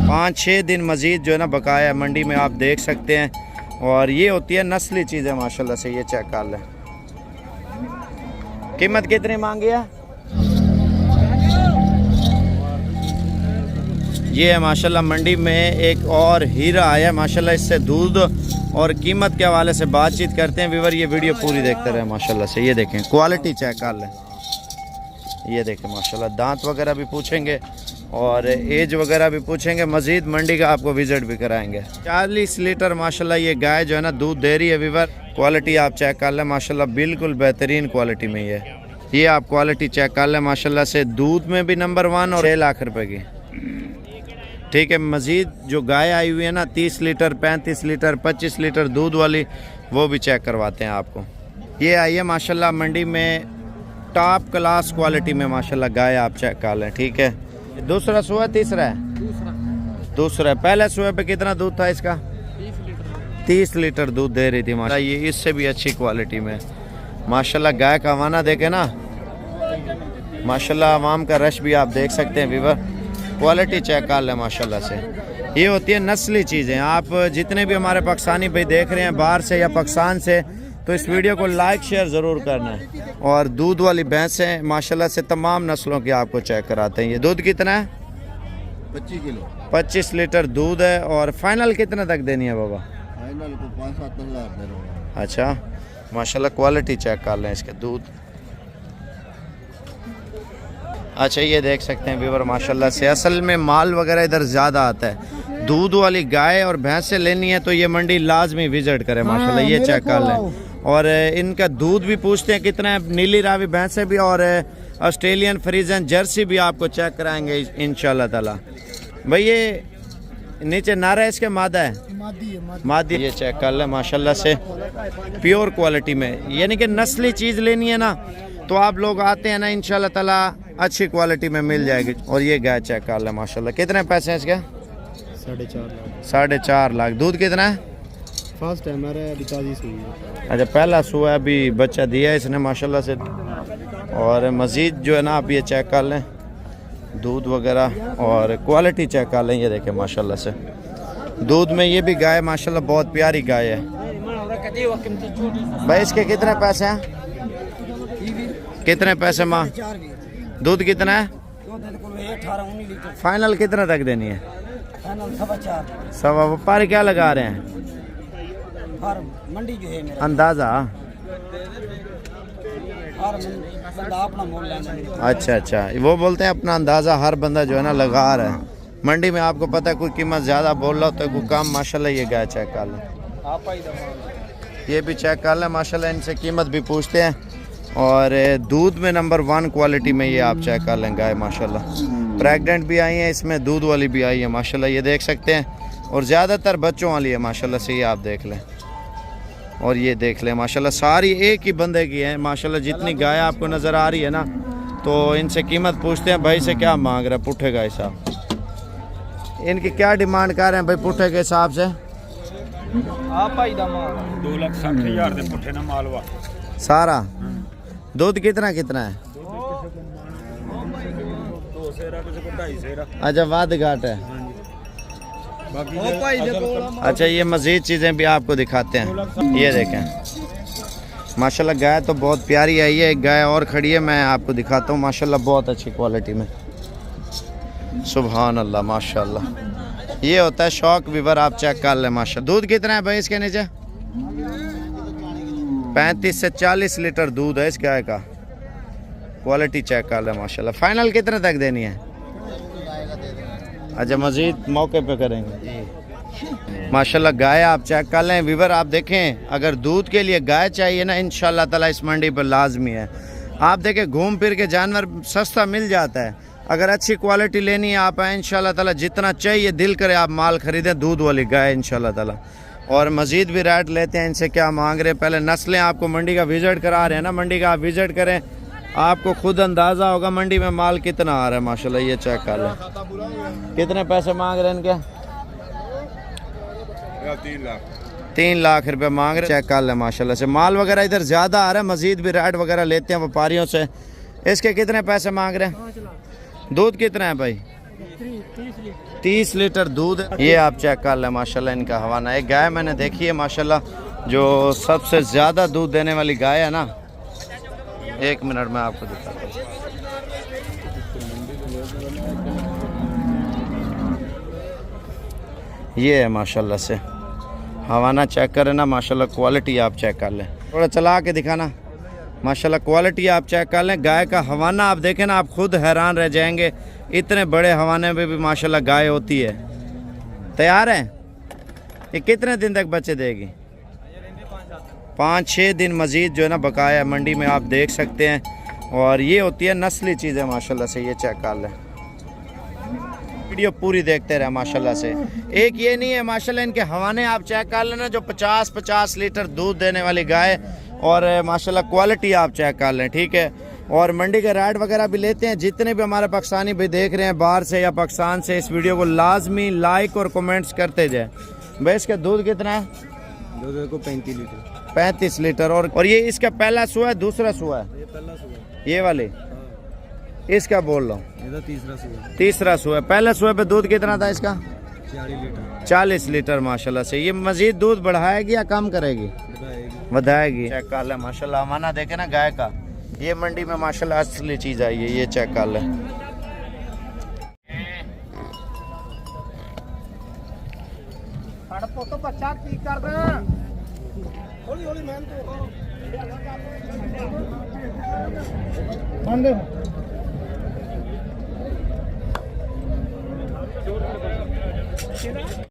पाँच छः दिन मज़ीद जो है ना बकाया मंडी में, आप देख सकते हैं। और ये होती है नस्ली चीज़ें माशाल्लाह से। ये चेक कर लें, कीमत कितनी मांगी है? ये है माशाल्लाह मंडी में एक और हीरा आया माशाल्लाह। इससे दूध और कीमत के हवाले से बातचीत करते हैं व्यूअर। ये वीडियो पूरी देखते रहे माशाल्लाह से। ये देखें क्वालिटी चेक कर लें, ये देखें माशाल्लाह। दांत वगैरह भी पूछेंगे और एज वगैरह भी पूछेंगे। मज़ीद मंडी का आपको विज़िट भी कराएंगे। 40 लीटर माशाल्लाह ये गाय जो है ना दूध दे रही है व्यूअर। क्वालिटी आप चेक कर लें माशाल्लाह, बिल्कुल बेहतरीन क्वालिटी में ये आप क्वालिटी चेक कर लें माशाल्लाह से। दूध में भी नंबर 1 और 6 लाख रुपए की, ठीक है। मज़ीद जो गाय आई हुई है ना 30 लीटर 35 लीटर 25 लीटर दूध वाली, वो भी चेक करवाते हैं आपको। ये आई है माशाल्लाह मंडी में टॉप क्लास क्वालिटी में माशाल्लाह गाय, आप चेक कर लें, ठीक है। दूसरा सुबह, तीसरा है दूसरा है। पहले सुबह पे कितना दूध था इसका? 30 लीटर दूध दे रही थी माशाल्लाह। ये इससे भी अच्छी क्वालिटी में माशाल्लाह गाय का हवाना देखे ना माशाल्लाह। आवाम का रश भी आप देख सकते हैं व्यूअर। क्वालिटी चेक कर लें माशाल्लाह से। ये होती है नस्ली चीज़ें। आप जितने भी हमारे पाकिस्तानी भाई देख रहे हैं बाहर से या पाकिस्तान से, तो इस वीडियो को लाइक शेयर ज़रूर करना है। और दूध वाली भैंसें माशाल्लाह से तमाम नस्लों की आपको चेक कराते हैं। ये दूध कितना है? 25 किलो 25 लीटर दूध है। और फाइनल कितना तक देनी है बाबा? फाइनल को 5-7 हज़ार दे रहा हूं। अच्छा माशाल्लाह क्वालिटी चेक कर लें इसके दूध। अच्छा ये देख सकते हैं व्यूअर माशाल्लाह से। असल में माल वगैरह इधर ज़्यादा आता है। दूध वाली गाय और भैंसें लेनी है तो ये मंडी लाजमी विजिट करें माशाल्लाह। ये चेक कर लें। और इनका दूध भी पूछते हैं कितना है। नीली रावी भैंसें भी और ऑस्ट्रेलियन फ्रीजन जर्सी भी आपको चेक कराएंगे इंशाल्लाह ताला। भाई ये नीचे नारा है इसके मादा है? मादी। ये चेक कर लें माशाल्लाह से, प्योर क्वालिटी में। यानी कि नस्ली चीज़ लेनी है ना तो आप लोग आते हैं ना इंशाल्लाह ताला अच्छी क्वालिटी में मिल जाएगी। और ये गाय चेक कर लें माशाल्लाह। कितने पैसे हैं इसके? 4.5 लाख। दूध कितना है? फर्स्ट टाइम है। अच्छा पहला सुआ अभी बच्चा दिया है इसने माशाल्लाह से। और मज़ीद जो है ना आप ये चेक कर लें दूध वगैरह और क्वालिटी चेक कर लें। ये देखें माशाल्लाह से दूध में ये भी गाय माशाल्लाह बहुत प्यारी गाय है। भाई इसके कितने पैसे हैं? कितने पैसे माँ? दूध कितना है? फाइनल कितना तक देनी है? 4.25। व्यापारी क्या लगा रहे हैं? मंडी जो है मेरा अंदाजा। बंदा अपना मोल लेना। अच्छा वो बोलते हैं अपना अंदाज़ा हर बंदा जो है ना लगा रहा है। मंडी में आपको पता है कोई कीमत ज़्यादा बोल रहा होता है कोई कम। माशाल्लाह ये गाय चेक कर लें, ये भी चेक कर लें माशाल्लाह। इनसे कीमत भी पूछते हैं। और दूध में नंबर 1 क्वालिटी में ये आप चेक कर लें गाय माशाल्लाह। प्रेग्नेंट भी आई है इसमें, दूध वाली भी आई है माशाल्लाह। ये देख सकते हैं। और ज़्यादातर बच्चों वाली है माशाल्लाह से। ये आप देख लें और ये देख लें माशाल्लाह सारी एक ही बंदे की है माशाल्लाह। जितनी गाय आपको नज़र आ रही है ना तो इनसे कीमत पूछते हैं भाई से क्या मांग रहे हैं पुट्ठे गाय साहब। इनकी क्या डिमांड कर रहे हैं भाई पुट्ठे के हिसाब से? आप भाई दा माल 2,60,000 दे पुट्ठे ना मालवा सारा। दूध कितना है? अच्छा वाद घाट है। अच्छा ये मज़ीद चीज़ें भी आपको दिखाते हैं। ये देखें माशाल्लाह गाय तो बहुत प्यारी आई है। एक गाय और खड़ी है मैं आपको दिखाता हूँ माशाल्लाह बहुत अच्छी क्वालिटी में। सुभान अल्लाह माशाल्लाह। ये होता है शौक व्यूअर, आप चेक कर लें माशाल्लाह। दूध कितना है भाई इसके नीचे? 35 से 40 लीटर दूध है इस गाय का। क्वालिटी चेक कर लें माशाल्लाह। फाइनल कितने तक देनी है? अच्छा मज़ीद मौके पे करेंगे माशाल्लाह। गाय आप चेक कर लें व्यूअर। आप देखें अगर दूध के लिए गाय चाहिए ना इंशाल्लाह ताला इस मंडी पर लाजमी है। आप देखें घूम फिर के जानवर सस्ता मिल जाता है। अगर अच्छी क्वालिटी लेनी है आप आए इंशाल्लाह ताला, जितना चाहिए दिल करे आप माल खरीदें दूध वाली गाय इंशाल्लाह ताला। और मज़ीद भी रेट लेते हैं इनसे क्या मांग रहे हैं। पहले नस्लें आपको मंडी का विज़िट करा रहे हैं ना, मंडी का आप विज़िट करें आपको खुद अंदाज़ा होगा मंडी में माल कितना आ रहा है माशाल्लाह। ये चेक कर लें। कितने पैसे मांग रहे हैं इनके? 3 लाख रुपए मांग रहे। चेक कर ले माशाल्लाह से। माल वगैरह इधर ज़्यादा आ रहा है, मजीद भी रेट वगैरह लेते हैं व्यापारियों से। इसके कितने पैसे मांग रहे हैं? दूध कितना है भाई? 30 लीटर दूध। ये आप चेक कर लें माशाल्लाह इनका हवाना। एक गाय मैंने देखी है माशाल्लाह जो सबसे ज़्यादा दूध देने वाली गाय है ना। 1 मिनट में आपको दिखाता हूँ। ये है माशाल्लाह से हवाना। चेक करें ना माशाल्लाह, क्वालिटी आप चेक कर लें। थोड़ा चला के दिखाना माशाल्लाह, क्वालिटी आप चेक कर लें। गाय का हवाना आप देखें ना, आप खुद हैरान रह जाएंगे। इतने बड़े हवाने में भी माशाल्लाह गाय होती है। तैयार है? ये कितने दिन तक बच्चे देगी? 5-6 दिन मज़ीद जो है ना बकाया मंडी में, आप देख सकते हैं। और ये होती है नस्ली चीज़ें माशाल्लाह से। ये चेक कर लें, वीडियो पूरी देखते रहे माशाल्लाह से। एक ये नहीं है माशाल्लाह, इनके हवाने आप चेक कर लेना जो 50-50 लीटर दूध देने वाली गाय। और माशाल्लाह क्वालिटी आप चेक कर लें, ठीक है। और मंडी के रेट वगैरह भी लेते हैं। जितने भी हमारे पाकिस्तानी भाई देख रहे हैं बाहर से या पाकिस्तान से, इस वीडियो को लाजमी लाइक और कमेंट्स करते जाए। भाई इसका दूध कितना है? दूध को 35 लीटर। 35 लीटर। और ये इसका पहला सुआ है दूसरा सुआ है? ये पहला सुबह। ये वाले इसका बोल रहा हूँ, ये तो तीसरा सुबह। तीसरा सुआ है। पहले सुबह पे दूध कितना था इसका? 40 लीटर। 40 लीटर माशाल्लाह से। ये मजीद दूध बढ़ाएगी या कम करेगी? बढ़ाएगी। चेक कर ले माशाल्लाह, हमारा देखे ना गाय का। ये मंडी में माशाल्लाह असली चीज़ आई है। ये चेक कर ले। तो 50 की कर देना। हौली हौली मैन तो